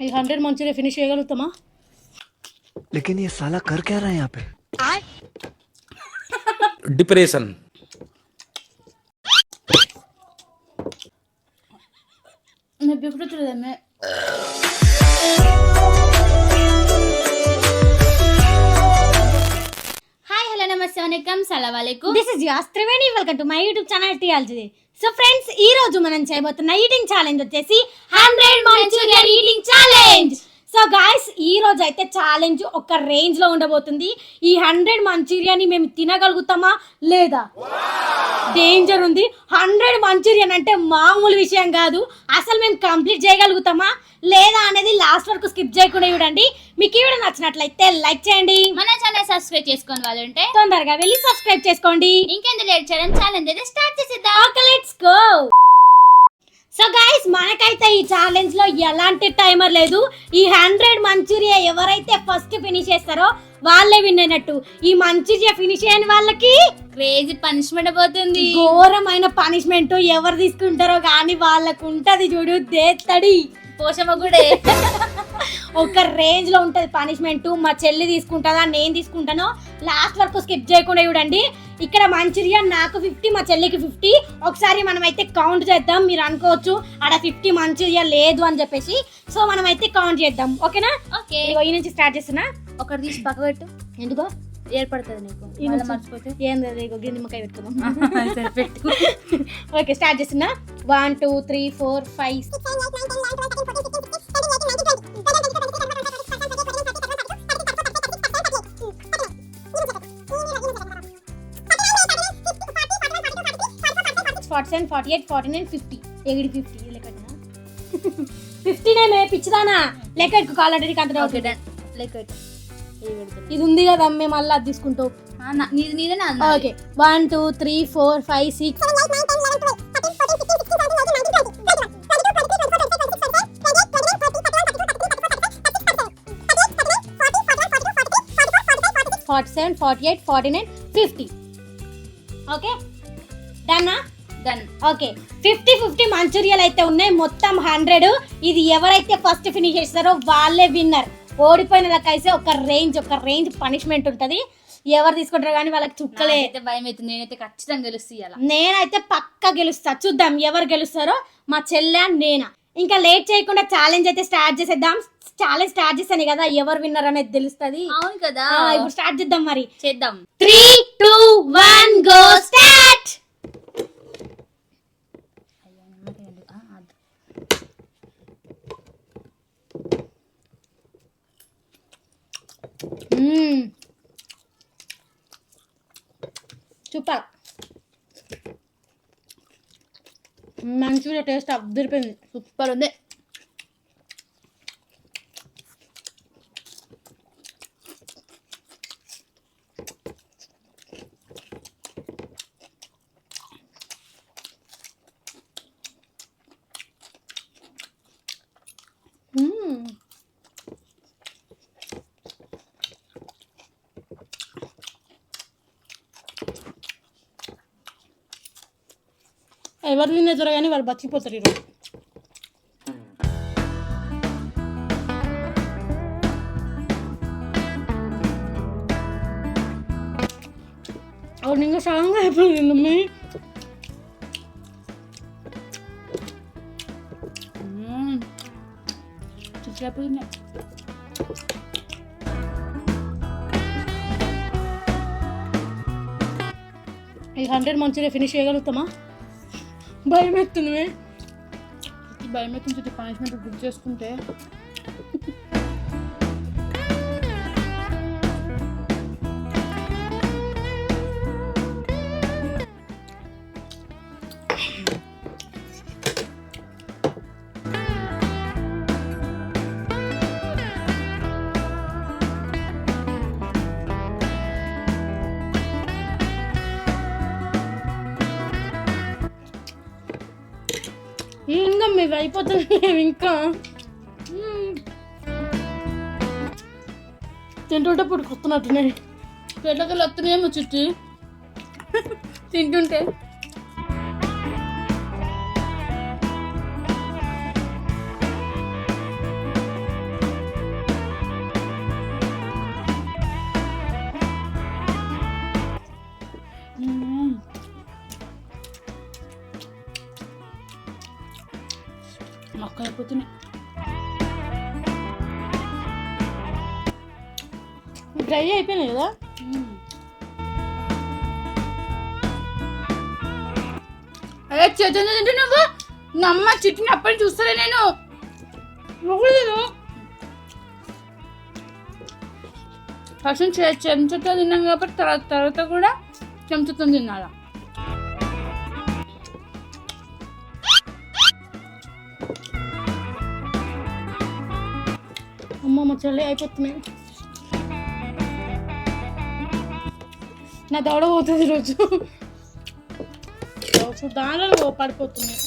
ఈ 100 Manchuria finish చేయగలుగుతామా? लेकिन ये साला कर क्या रहा है यहाँ पे? डिप्रेशन। मैं बिगड़ चुका है मैं। హాయ్ హలో నమస్తే వనకం సలాం అలైకుం. This is your Triveni. Welcome to my YouTube channel TLG. So friends, ఈ రోజు మనం చేయబోతున్న ఈటింగ్ ఛాలెంజ్ వచ్చేసి 100 Manchurian eating challenge. So guys, ఈ రోజు అయితే ఛాలెంజ్ ఒక రేంజ్ లో ఉండబోతుంది. ఈ 100 మంచూరియాని మేము తినగలుగుతామా లేదా? డేంజర్ ఉంది. 100 మంచూరియన్ అంటే మామూలు విషయం కాదు. అసలు మేము కంప్లీట్ చేయగలుగుతామా లేదా అనేది లాస్ట్ వరకు స్కిప్ చేయకుండా చూడండి. మీకు ఈ వీడియో నచ్చినట్లయితే లైక్ చేయండి. మన ఛానల్ సబ్స్క్రైబ్ చేసుకొని వాళ్ళు ఉంటే తొందరగా వెళ్ళి సబ్స్క్రైబ్ చేసుకోండి. ఇంకెందుకు లేట్ చేయడం, ఛాలెంజ్ అయితే స్టార్ట్ చేసేద్దాం. Okay, let's go. So guys, మనకైతే ఈ ఛాలెంజ్ లో ఎలాంటి టైమర్ లేదు. ఈ 100 మంచూరియా ఎవరైతే ఫస్ట్ ఫినిష్ చేస్తారో వాళ్ళే విన్ అయినట్టు. ఈ మంచూరియా ఫినిష్ అయిన వాళ్ళకి క్రేజీ పనిష్మెంట్ పోతుంది. ఘోరమైన పనిష్మెంట్ ఎవరు తీసుకుంటారో కానీ వాళ్ళకు ఉంటది చూడు, దేత్తడి పోషమ్మ కూడా ఒక రేంజ్ లో ఉంటది పనిష్మెంట్. మా చెల్లి తీసుకుంటుందా, నేను తీసుకుంటానో లాస్ట్ వరకు స్కిప్ చేయకుండా చూడండి. ఇక్కడ మంచూరియా నాకు 50, మా చెల్లికి 50. ఒకసారి మనం అయితే కౌంట్ చేద్దాం. మీరు అనుకోవచ్చు ఆడ 50 మంచూరియా లేదు అని చెప్పేసి. సో మనం అయితే కౌంట్ చేద్దాం, ఓకేనా? ఓకే, ఈ నుంచి స్టార్ట్ చేస్తున్నా. ఒకటి తీసి పక్క పెట్టు. ఎందుకో ఏర్పడుతుంది నీకు మర్చిపోతే. ఏం నిమ్మకాయ పెట్టుకుందాం. ఓకే, స్టార్ట్ చేస్తున్నా. 1 2 3 4 5 47 48 49 50 ఎగిడి 50 లెక్కనా? 50 నే పిచ్చిదానా లెక్క కాల్ కంటే ఓకే డన్. లెక్క పెట్టు. ఇది ఉంది కదా, మేము మళ్ళీ అది తీసుకుంటావు. నీదే నా. ఓకే, 1 2 3 4 5 6 47 48 49 50. ఓకే డన్నా? డన్. ఓకే, 50 మంచూరియాలు అయితే ఉన్నాయి, మొత్తం 100. ఇది ఎవరైతే ఫస్ట్ ఫినిష్ చేస్తారో వాళ్ళే విన్నర్. ఓడిపోయిన వాళ్ళకైతే ఒక రేంజ్ పనిష్మెంట్ ఉంటది. ఎవరు తీసుకుంటారో కానీ వాళ్ళకి చుక్కలే. భయం అవుతుంది. నేనైతే ఖచ్చితంగా గెలుస్తాను. నేనైతే పక్కా గెలుస్తా. చూద్దాం ఎవరు గెలుస్తారో, మా చెల్లె నేనా. ఇంకా లేట్ చేయకుండా ఛాలెంజ్ అయితే స్టార్ట్ చేసేద్దాం. ఛాలెంజ్ స్టార్ట్ చేస్తాను కదా, ఎవరు విన్నర్ అనేది తెలుస్తుంది. అవును కదా, ఇప్పుడు స్టార్ట్ చేద్దాం. మరి చేద్దాం. 3 2 1 గో స్టార్ట్. సూపర్, మంచిగా టేస్ట్ అద్దరిపోయింది. సూపర్ ఉంది. ఎవరు తినేతారో కానీ వాళ్ళు బతికిపోతారు ఈరోజు. అవును, ఇంకా సడన్గా అయిపోయింది. ఈ 100 మంచూరియా ఫినిష్ చేయగలుగుతామా? భయం ఎత్తుంది. భయం అవుతుంది. పనిష్మెంట్ గుర్తు చేసుకుంటే ఇంకా మేము అయిపోతుంది. ఇంకా తింటుంటే పుట్టుకొస్తున్నట్టున్నాయి. పెళ్ళకి వస్తున్నాయేమో చుట్టూ తింటుంటే. డ్రై అయిపోయినాయి కదా. అదే చేతులు తింటే నువ్వు నమ్మ చిట్టినప్పటి చూస్తానే నేను ఫస్ట్ చెంచాతో తిన్నాం కాబట్టి తర్వాత కూడా చెంచాతో తినాలా. అమ్మ మా చెల్లి అయిపోతున్నాయి. నా దవడ పోతుంది ఈరోజు. దానిలో పడిపోతున్నాయి.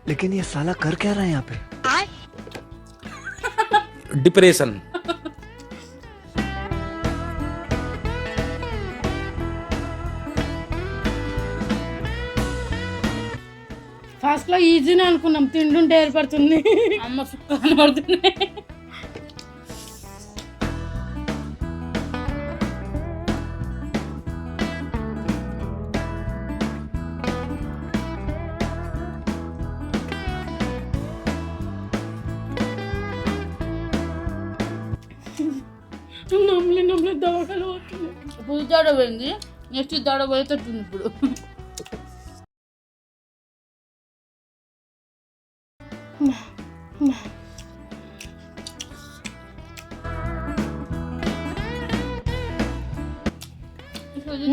लेकिन ये साला कर क्या रहा है यहाँ पे? डिप्रेशन। ఫస్ట్ లో ఈజీనే అనుకున్నాం, తింటుంటే ఏర్పడుతుంది. అమ్మ సుఖాలు పడుతున్నాయి. నమ్మలే దవకలు పోతుంది. ఇప్పుడు దడ పోయింది, నెక్స్ట్ దడ పోయేటట్టుంది ఇప్పుడు.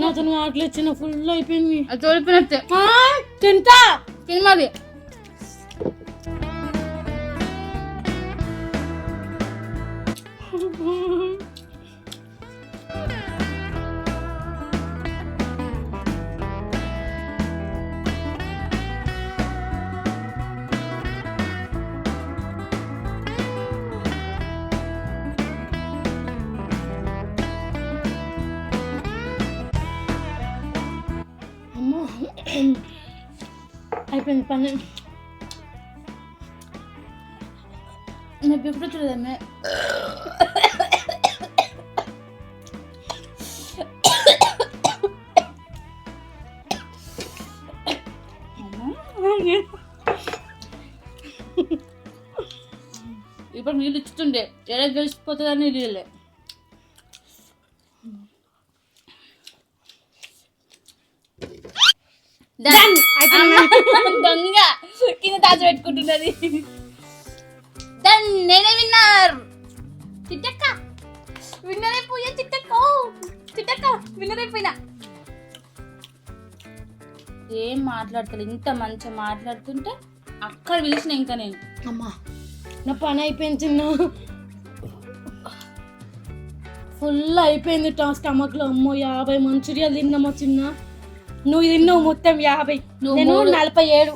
నాతో ఆటలు వచ్చిన ఫుల్ అయిపోయింది. అది తోలిపోయినట్టే. తింటా తిని మరి అయిపోయింది పని. నాకు ఎప్పుడు చూడదమ్మే. ఇప్పుడు నీళ్ళు ఇచ్చుతుండే ఎలా గెలిచిపోతుందని నీళ్ళే. దొంగ కింద దాచి పెట్టుకుంటున్నది. నేనే విన్నర్. చిట్టక్క విన్నర్ అయిపోయా. చిట్టక్క విన్నర్ అయిపోయినా. ఏం మాట్లాడతారు, ఇంత మంచిగా మాట్లాడుతుంటే అక్కడ పిలిచిన ఇంకా నేను. అమ్మా నా పని అయిపోయింది చిన్న, ఫుల్ అయిపోయింది స్టమక్ లో. అమ్మో 50 మంచూరియాలు తిన్నామో చిన్న. నువ్వు తిన్నావు మొత్తం 50, నేను 47.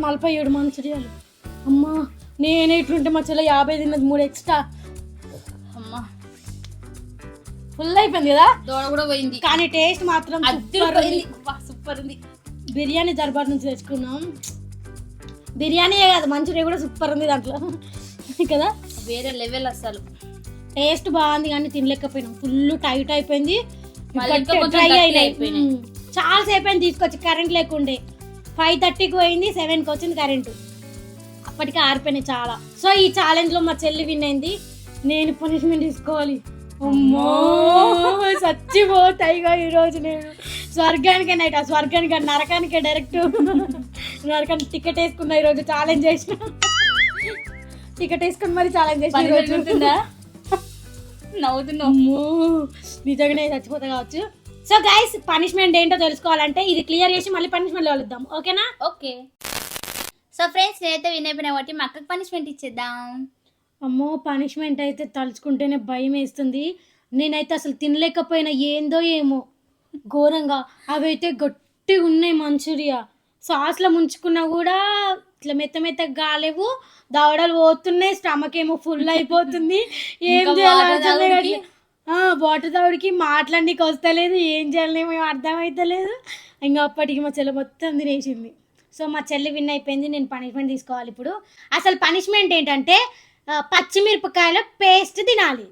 47 మంచూరియాలు. అమ్మా నేనే ఇట్లుంటే మా చెల్ల 50 తిన్నది, 3 ఎక్స్ట్రా. అమ్మా ఫుల్ అయిపోయింది కదా. దోడ కూడా పోయింది కానీ టేస్ట్ మాత్రం సూపర్ ఉంది. బిర్యానీ దర్బార్ నుంచి తెచ్చుకున్నాం. బిర్యానీ కాదు, మంచూరియా కూడా సూపర్ ఉంది దాంట్లో కదా. వేరే లెవెల్ అసలు. టేస్ట్ బాగుంది కానీ తినలేకపోయినాం. ఫుల్ టైట్ అయిపోయింది, డ్రై అయినాయి. చాలా సేపు అయింది తీసుకొచ్చి, కరెంట్ లేకుండే. 5:30కి పోయింది, 7కి వచ్చింది కరెంటు. అప్పటికే ఆరిపోయినాయి చాలా. సో ఈ ఛాలెంజ్ లో మా చెల్లి విన్ అయింది. నేను పనిష్మెంట్ తీసుకోవాలి. అమ్మో చచ్చిపోతాయిగా ఈరోజు. నేను స్వర్గానికే నైట్, స్వర్గానికి నరకానికే డైరెక్ట్. నరకానికి టికెట్ వేసుకున్నా ఈరోజు. ఛాలెంజ్ చేసిన, టికెట్ వేసుకుని మరి ఛాలెంజ్ చేసిన. నవ్వుతున్నావు. నిజంగానే చచ్చిపోతా కావచ్చు. సో గైస్ పనిష్మెంట్ ఏంటో తెలుసుకోవాలంటే ఇది క్లియర్ చేసి మళ్ళీ పనిష్మెంట్ వెళ్దాం, ఓకేనా? ఓకే. సో ఫ్రెండ్స్ నేనైతే వినైపోయినా కాబట్టి మా అక్కకి పనిష్మెంట్ ఇచ్చేద్దాం. అమ్మో పనిష్మెంట్ అయితే తలుచుకుంటేనే భయం వేస్తుంది. నేనైతే అసలు తినలేకపోయినా, ఏందో ఏమో ఘోరంగా. అవి అయితే గట్టిగా ఉన్నాయి మంచూరియా. సాస్లో ముంచుకున్నా కూడా ఇట్లా మెత్తగా కాలేవు, దవడలు పోతున్నాయి, స్టమక్ ఏమో ఫుల్ అయిపోతుంది. ఏం చేయాలి, వాటర్ దవడికి మాట్లాడడానికి వస్తలేదు, ఏం చేయాలి మేము అర్థమవుతలేదు. ఇంకా అప్పటికి మా చెల్లి మొత్తం తినేసింది. సో మా చెల్లి విన్ అయిపోయింది. నేను పనిష్మెంట్ తీసుకోవాలి ఇప్పుడు. అసలు పనిష్మెంట్ ఏంటంటే పచ్చిమిరపకాయల పేస్ట్ తినాలి.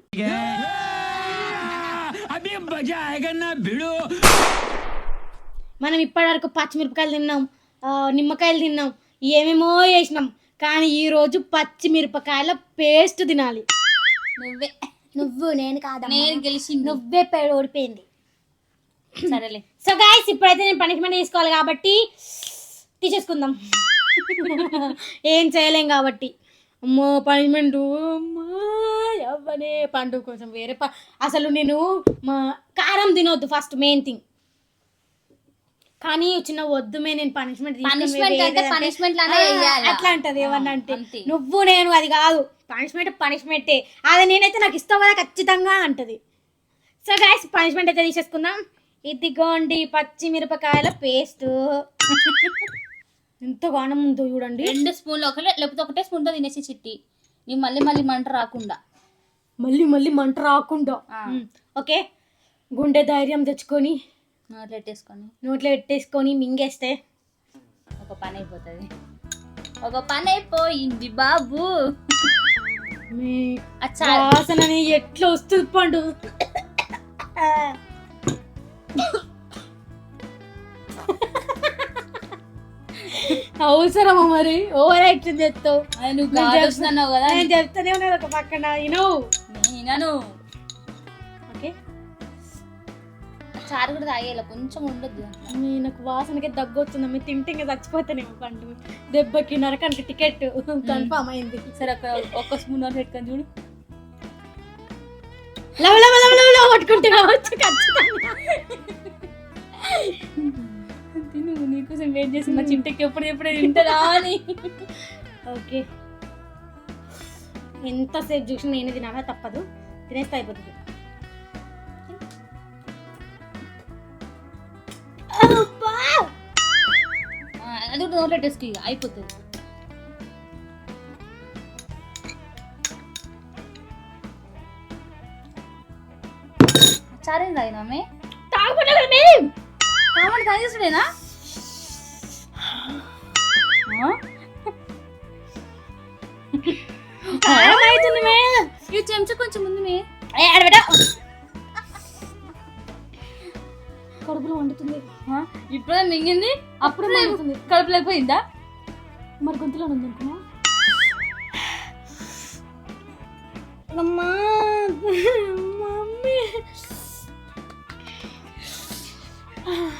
మనం ఇప్పటివరకు పచ్చిమిరపకాయలు తిన్నాం, నిమ్మకాయలు తిన్నాం, ఏమేమో వేసినాం, కానీ ఈ రోజు పచ్చిమిరపకాయల పేస్ట్ తినాలి. నువ్వే నేను కాదు, నేను గెలిచింది. నువ్వే ఓడిపోయింది. సరేలే. సో గైస్ ఇప్పుడైతే నేను పనిష్మెంట్ తీసుకోవాలి కాబట్టి తీసేసుకుందాం. ఏం చేయలేం కాబట్టి. అమ్మో పనిష్మెంట్ అవ్వనే పండు కొంచెం వేరే అసలు నేను కారం తినొద్దు ఫస్ట్ మెయిన్ థింగ్. కానీ చిన్న వద్దుమే నేను పనిష్మెంట్ అట్లా అంటది ఏమన్నా అంటే నువ్వు నేను అది కాదు పనిష్మెంటే అది నేనైతే నాకు ఇస్తావు కదా ఖచ్చితంగా అంటది. సో గైస్ పనిష్మెంట్ అయితే తీసేసుకుందాం. ఇదిగోండి పచ్చిమిరపకాయల పేస్ట్. ఎంత గానం ఉందో చూడండి. 2 స్పూన్లు లేకపోతే ఒకటే స్పూన్తో తినేసి చిట్టి. నీ మళ్ళీ మంట రాకుండా మంట రాకుండా. ఓకే గుండె ధైర్యం తెచ్చుకొని నోట్లో పెట్టేసుకొని మింగేస్తే ఒక పని అయిపోయింది బాబు. వాసనని ఎట్లా వస్తుంది పండు. అవసరమా మరి ఓవర్ యాక్షన్ చేస్తావు? నువ్వు కదా నేను చెప్తానే ఉన్నది ఒక పక్కన వినను. ఓకే చారు కూడా తాగేలా కొంచెం ఉండొద్దు. నాకు వాసనకి దగ్గు వస్తుంది. మీరు తింటే ఇంకా చచ్చిపోతానేమో పండు. దెబ్బకి నరకానికి టికెట్ కన్ఫామ్ అయింది. సరే ఒక్క స్పూన్ పెట్టుకొని చూడు. లవ పట్టుకుంటే కావచ్చు ఖచ్చితంగా. తిను నీకోసం వెయిట్ చేసి మా చింటకి ఎప్పుడే తింటదా అని. ఓకే ఎంతసేపు చూసి నేను తినాలా తప్పదు. తినేస్తే అయిపోతుంది. అది కూడా నోట్లో టెస్ట్ అయిపోతుంది. చారేం తాగినామే కావాలి తాగేసుడేనా? ఈ చెంచా కొంచెం ముందు కడుపులో వండుతుంది. ఇప్పుడే మింగింది అప్పుడు కడుపు లేకపోయిందా? మరి గొంతులో ఉంది అనుకున్నా. అమ్మా మమ్మీ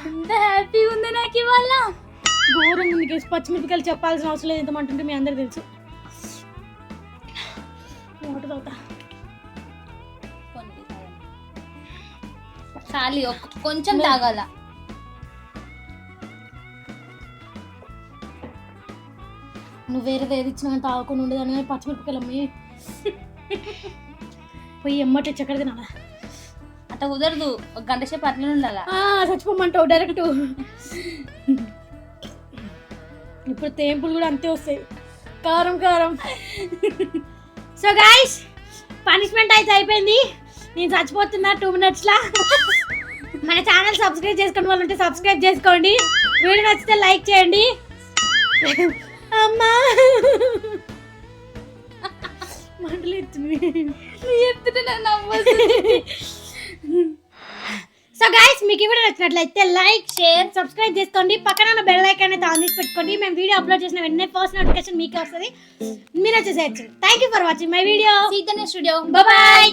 ఎంత హ్యాపీగా ఉంది నాకు ఇవాళ. ఘోరం ఉంది. పచ్చిమిరపకాయలు చెప్పాల్సిన అవసరం లేదు. ఎంతమంటుంటే మీ అందరికి తెలుసు. వాటర్ తాగుతా. చాలి కొంచెం తాగాల. నువ్వు వేరేది ఏది ఇచ్చినా తాగకుండా ఉండేదాన్ని. కానీ పచ్చిమిరపకాయలు అమ్మి పోయి ఎమ్మటి చక్కెర తినాలా? అట్లా కుదరదు. ఒక గంట సేపు అట్లనే ఉండాలా. చచ్చిపోమంటావు డైరెక్ట్. ఇప్పుడు తేంపులు కూడా అంతే వస్తాయి. కారం. సో గైస్ పనిష్మెంట్ అయితే అయిపోయింది. నేను చచ్చిపోతున్నా 2 minutesలా. మన ఛానల్ సబ్స్క్రైబ్ చేసుకునే వాళ్ళు ఉంటే సబ్స్క్రైబ్ చేసుకోండి. వీడియో నచ్చితే లైక్ చేయండి. అమ్మా మంటలు ఎత్తుటే నవ్వుతుంది. సో గైస్ మీకు ఈ వీడియో నచ్చినట్లయితే లైక్ షేర్ సబ్స్క్రైబ్ చేసుకోండి. పక్కన ఉన్న బెల్ ఐకాన్ అయితే ఆన్ చేసి పెట్టుకోండి. మేము వీడియో అప్లోడ్ చేసిన వెంటనే ఫస్ట్ నోటిఫికేషన్ మీకే వస్తుంది. మీరు వచ్చేసేయచ్చు. Thank you for watching my video. See you in the next video. Bye by.